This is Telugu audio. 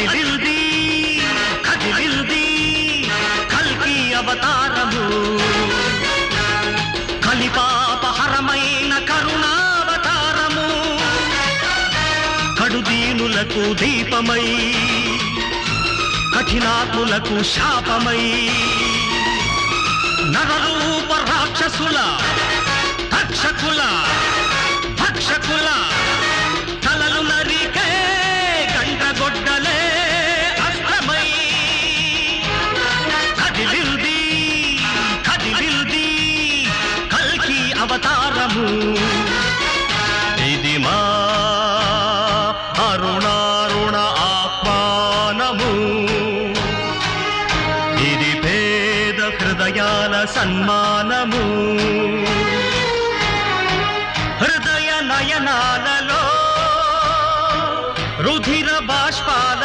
కదిలింది కదిలింది కల్కి అవతారము కలిపాపహరమైన కరుణావతారము కడుదీనులకు దీపమై కఠినాత్ములకు శాపమై నరరూప రాక్షసుల తక్షకుల భక్షకుల తలలు నరికే గండ్రగొడ్డలే అస్త్రమై కదిలింది కదిలింది కల్కి అవతారము ఇది మా అరుణారుణ ఆహ్వానము ఇది పేద హృదయాల సన్మానము హృదయ నయనాలలో రుధిర బాష్పాల